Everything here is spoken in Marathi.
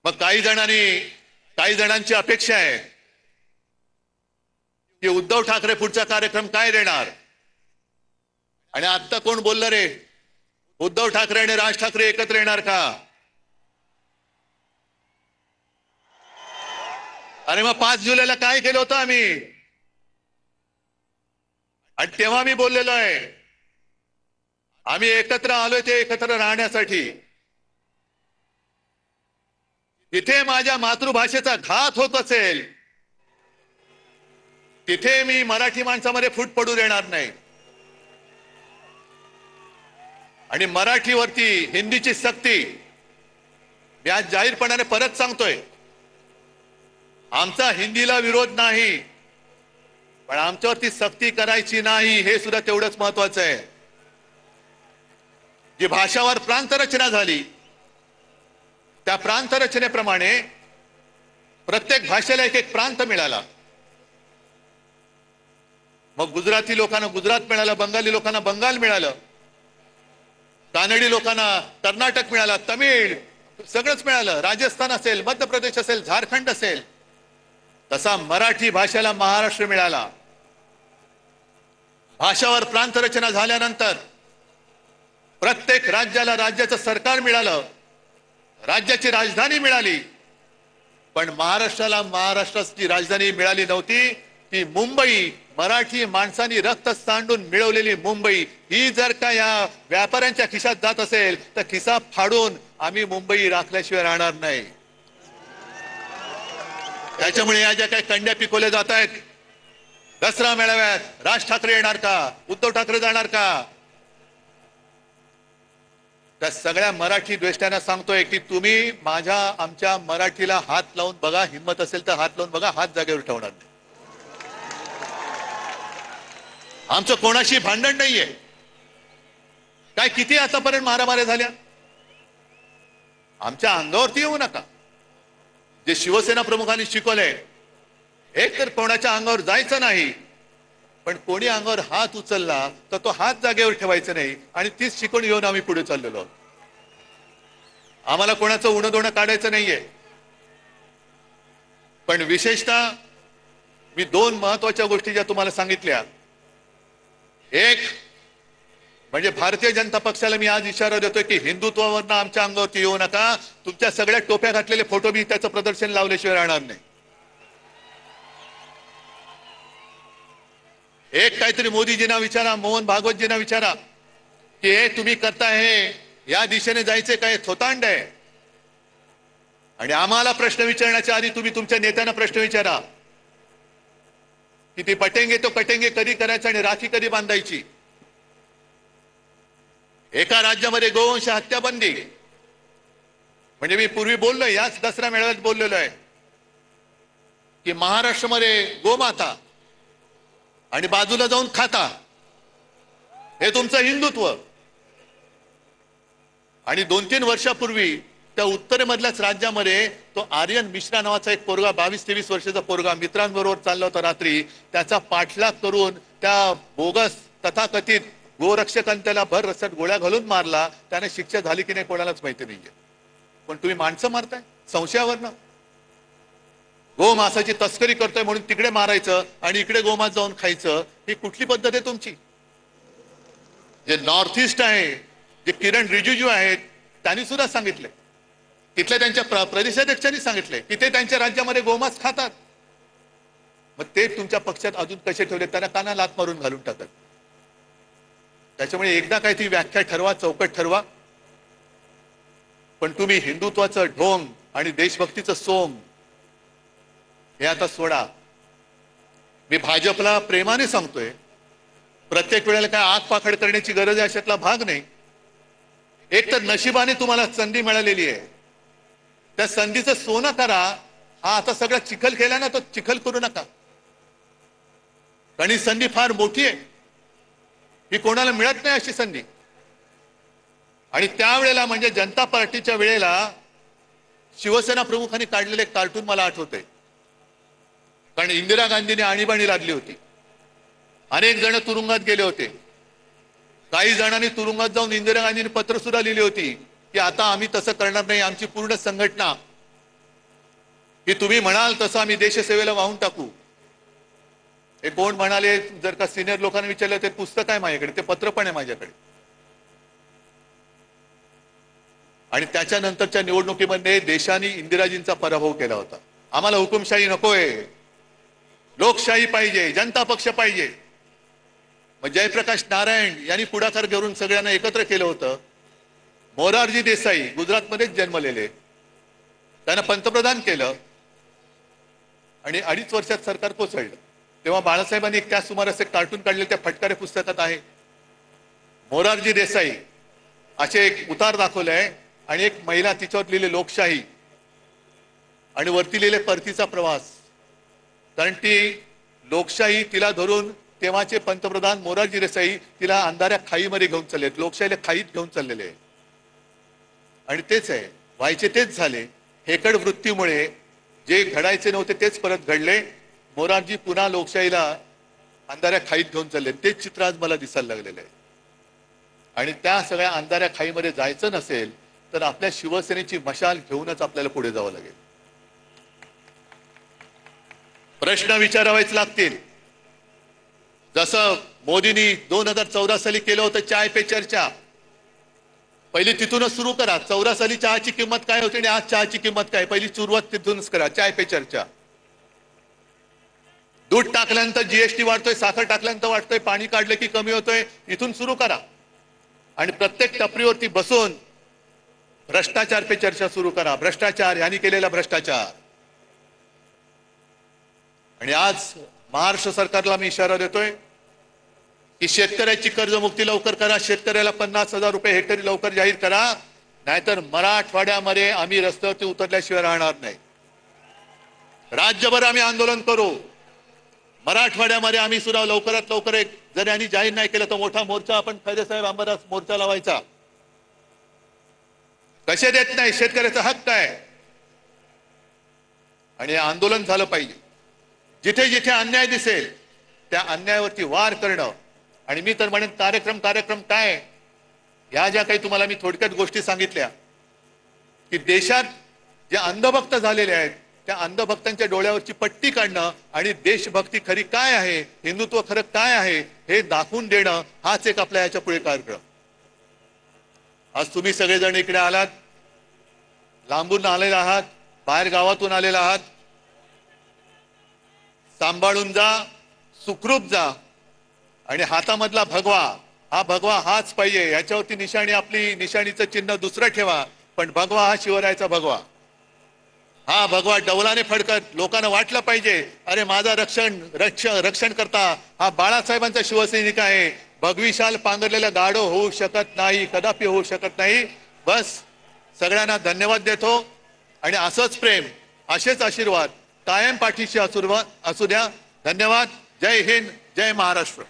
मग काही जणांची अपेक्षा आहे की उद्धव ठाकरे पुढचा कार्यक्रम काय देणार। आणि आता कोण बोललं रे, उद्धव ठाकरे आणि राज ठाकरे एकत्र येणार का? अरे मग 5 जुलैला काय केलं होतं आम्ही? आणि तेव्हा मी बोललेलो आहे, आम्ही एकत्र आलोय ते एकत्र राहण्यासाठी। तिथे माझ्या मातृभाषेचा घात होत असेल तिथे मी मराठी माणसामध्ये फूट पडू देणार नाही। आणि मराठीवरती हिंदीची सक्ती मी आज जाहीरपणाने परत सांगतोय, आमचा हिंदीला विरोध नाही, पण आमच्यावरती सक्ती करायची नाही हे सुद्धा तेवढंच महत्वाचं आहे। जी भाषावर प्रांतरचना झाली त्या प्रांतरचनेप्रमाणे प्रत्येक भाषेला एक एक प्रांत मिळाला। मग गुजराती लोकांना गुजरात मिळालं, बंगाली लोकांना बंगाल मिळालं, कानडी लोकांना कर्नाटक मिळाला, तमिळ सगळंच मिळालं, राजस्थान असेल, मध्य प्रदेश असेल, झारखंड असेल। तसा मराठी भाषेला महाराष्ट्र मिळाला। भाषावर प्रांतरचना झाल्यानंतर प्रत्येक राज्याला राज्याचं सरकार मिळालं, राज्याची राजधानी मिळाली, पण महाराष्ट्राला महाराष्ट्राची राजधानी मिळाली नव्हती। ती मुंबई, मराठी माणसांनी रक्त सांडून मिळवलेली मुंबई, ही जर का या व्यापाऱ्यांच्या खिशात जात असेल तर खिसा फाडून आम्ही मुंबई राखल्याशिवाय राहणार नाही। त्याच्यामुळे या ज्या काही कंड्या पिकवल्या जात आहेत, दसरा मेळाव्यात राज ठाकरे येणार का, उद्धव ठाकरे जाणार का, त्या सगळ्या मराठी द्वेष्ट्यांना सांगतोय की तुम्ही आमच्या मराठीला हात लावून बघा, हिम्मत असेल तर हात लावून बघा, हात जागेवर ठेवणार नाही। आमचं कोणाशी भांडण नाहीये। काय किती आतापर्यंत मारामाऱ्या झाल्या, आमच्या अंगावरती येऊ नका। जे शिवसेना प्रमुखांनी शिकवलंय, एक तर कोणाच्या अंगावर जायचं नाही, पण कोणी अंगावर हात उचलला तर तो हात जागेवर ठेवायचा नाही। आणि तीच शिकवण घेऊन आम्ही पुढे चाललेलो आहोत। आम्हाला कोणाचं उणं दोणं काढायचं नाहीये। पण विशेषतः मी 2 महत्वाच्या गोष्टी ज्या तुम्हाला सांगितल्या, एक म्हणजे भारतीय जनता पक्षाला मी आज इशारा देतोय की हिंदुत्वावरनं आमच्या अंगावरती येऊ नका। तुमच्या सगळ्या टोप्या घातलेले फोटो मी त्याचं प्रदर्शन लावल्याशिवाय राहणार नाही। एक काहीतरी मोदीजींना विचारा, मोहन भागवतजींना विचारा की हे तुम्ही करताय हे या दिशेने जायचे काय थोतांड आहे। आणि आम्हाला प्रश्न विचारण्याच्या आधी तुम्ही तुमच्या नेत्यांना प्रश्न विचारा की ती पटेंगे तो कटेंगे कधी करायचं आणि राखी कधी बांधायची। एका राज्यामध्ये गोवंश हत्या बंदी, म्हणजे मी पूर्वी बोललोय, याच दसरा मेळाव्यात बोललेलो आहे की महाराष्ट्रामध्ये गोमाता आणि बाजूला जाऊन खाता, हे तुमचं हिंदुत्व। आणि 2-3 वर्षापूर्वी त्या उत्तरेमधल्याच राज्यामध्ये तो आर्यन मिश्रा नावाचा एक पोरगा, 22-23 वर्षाचा पोरगा मित्रांबरोबर चालला होता रात्री, त्याचा पाठलाग करून त्या बोगस तथाकथित गोरक्षकांनी त्याला भर रस्त्यात गोळ्या घालून मारला। त्याने शिक्षा झाली की नाही कोणालाच माहिती नाहीये। पण तुम्ही माणसं मारताय संशयावरनं। गोमांसाची तस्करी करतोय म्हणून तिकडे मारायचं आणि इकडे गोमांस जाऊन खायचं, ही कुठली पद्धत आहे तुमची? जे नॉर्थ ईस्ट आहे, जे किरण रिजिजू आहेत, त्यांनी सुद्धा सांगितले, तिथल्या त्यांच्या प्रदेशाध्यक्षांनी सांगितले की ते त्यांच्या राज्यामध्ये गोमांस खातात। मग ते तुमच्या पक्षात अजून कसे ठेवले? त्यांना काना लात मारून घालून टाकत। त्याच्यामुळे एकदा काय ती व्याख्या ठरवा, चौकट ठरवा। पण तुम्ही हिंदुत्वाचं ढोंग आणि देशभक्तीचं सोंग हे आता सोडा। मी भाजपला प्रेमाने सांगतोय, प्रत्येक वेळेला काय आग पाखड करण्याची गरज आहे अशातला भाग नाही। एक तर नशिबाने तुम्हाला संधी मिळालेली आहे, त्या संधीचं सोनं करा। हा आता सगळा चिखल केला ना, तो चिखल करू नका, कारण ही संधी फार मोठी आहे, ही कोणाला मिळत नाही अशी संधी। आणि त्यावेळेला म्हणजे जनता पार्टीच्या वेळेला शिवसेना प्रमुखांनी काढलेले कार्टून मला आठवते, कारण इंदिरा गांधीने आणीबाणी लादली होती, अनेक जण तुरुंगात गेले होते। काही जणांनी तुरुंगात जाऊन इंदिरा गांधींनी पत्र सुद्धा लिहिली होती की आता आम्ही तसं करणार नाही, आमची पूर्ण संघटना की तुम्ही म्हणाल तसं आम्ही देशसेवेला वाहून टाकू. हे कोण म्हणाले, जर का सिनियर लोकांना विचारलं, ते पुस्तक आहे माझ्याकडे, ते पत्र पण आहे माझ्याकडे. आणि त्याच्यानंतरच्या निवडणुकीमध्ये देशाने इंदिराजींचा पराभव केला होता. आम्हाला हुकुमशाही नकोय, लोकशाही पाहिजे, जनता पक्ष पाहिजे. मग जयप्रकाश नारायण यांनी पुढाकार घेऊन सगळ्यांना एकत्र केलं होतं. मोरारजी देसाई गुजरातमध्येच जन्मलेले, त्यांना पंतप्रधान केलं आणि 2.5 वर्षात सरकार कोसळलं. तेव्हा बाळासाहेबांनी त्या सुमारास एक कार्टून काढले, त्या फटकारे पुस्तकात आहे. मोरारजी देसाई असे एक उतार दाखवले आहे आणि एक महिला, तिच्यावर लिहिले लोकशाही आणि वरती लिहिले परतीचा प्रवास. कारण ती लोकशाही तिला धरून तेव्हाचे पंतप्रधान मोरारजी देसाई तिला अंधाऱ्या खाईमध्ये घेऊन चालले, लोकशाहीला खाईत घेऊन चाललेले आहे. आणि तेच आहे, व्हायचे तेच झाले. हेकड वृत्तीमुळे जे घडायचे नव्हते तेच परत घडले. मोरारजी पुन्हा लोकशाहीला अंधाऱ्या खाईत घेऊन चालले. तेच चित्र आज मला दिसायला लागलेलं आहे. आणि त्या सगळ्या अंधाऱ्या खाईमध्ये जायचं नसेल तर आपल्या शिवसेनेची मशाल घेऊनच आपल्याला पुढे जावं लागेल. प्रश्न विचारावेच लागतील. जसं मोदींनी 2014 साली केलं होतं चाय पे चर्चा, पहिली तिथूनच सुरू करा. 14 साली चहाची किंमत काय होती आणि आज चहाची किंमत काय, पहिली सुरुवात तिथूनच करा. चाय पे चर्चा. दूध टाकल्यानंतर जीएसटी वाढतोय, साखर टाकल्यानंतर वाढतोय, पाणी काढलं की कमी होतोय, इथून सुरू करा. आणि प्रत्येक टपरीवरती बसून भ्रष्टाचार पे चर्चा सुरू करा. भ्रष्टाचार, यांनी केलेला भ्रष्टाचार. आणि आज महाराष्ट्र सरकारला मी इशारा देतोय की शेतकऱ्याची कर्जमुक्ती लवकर करा. शेतकऱ्याला 50,000 रुपये हेक्टरी लवकर जाहीर करा, नाहीतर मराठवाड्यामध्ये आम्ही रस्त्यावरती उतरल्याशिवाय राहणार नाही. राज्यभर आम्ही आंदोलन करू. मराठवाड्यामध्ये आम्ही सुद्धा लवकरात लवकर एक, जर यांनी जाहीर नाही केलं तर मोठा मोर्चा आपण खैरे साहेब अंबादास मोर्चा लावायचा. कसे देत नाही, शेतकऱ्याचा हक्क आहे आणि आंदोलन झालं पाहिजे. जिथे जिथे अन्याय दिसेल त्या अन्यायावरती वार करणं. आणि मी तर म्हणेन कार्यक्रम काय, या ज्या काही तुम्हाला मी थोडक्यात गोष्टी सांगितल्या की देशात जे अंधभक्त झालेले आहेत त्या अंधभक्तांच्या डोळ्यावरची पट्टी काढणं आणि देशभक्ती खरी काय आहे, हिंदुत्व खरं काय आहे हे दाखवून देणं, हाच एक आपल्या याच्या पुढे कार्यक्रम. आज तुम्ही सगळेजण इकडे आलात, लांबून आलेला आहात, बाहेर गावातून आलेला आहात. सांभाळून जा, सुखरूप जा. आणि हातामधला भगवा, हा भगवा हाच पाहिजे. याच्यावरती निशाणी, आपली निशाणीचं चिन्ह दुसरं ठेवा, पण भगवा हा शिवरायाचा भगवा. हा भगवा डौलाने फडकत लोकांना वाटलं पाहिजे, अरे माझा रक्षण करता हा बाळासाहेबांचा शिवसैनिक आहे. भगवी शाल पांघरलेला गाढव होऊ शकत नाही, कदापि होऊ शकत नाही. बस सगळ्यांना धन्यवाद देतो आणि असंच प्रेम, असेच आशीर्वाद कायम पाठीशी असू द्या. धन्यवाद. जय हिंद, जय महाराष्ट्र.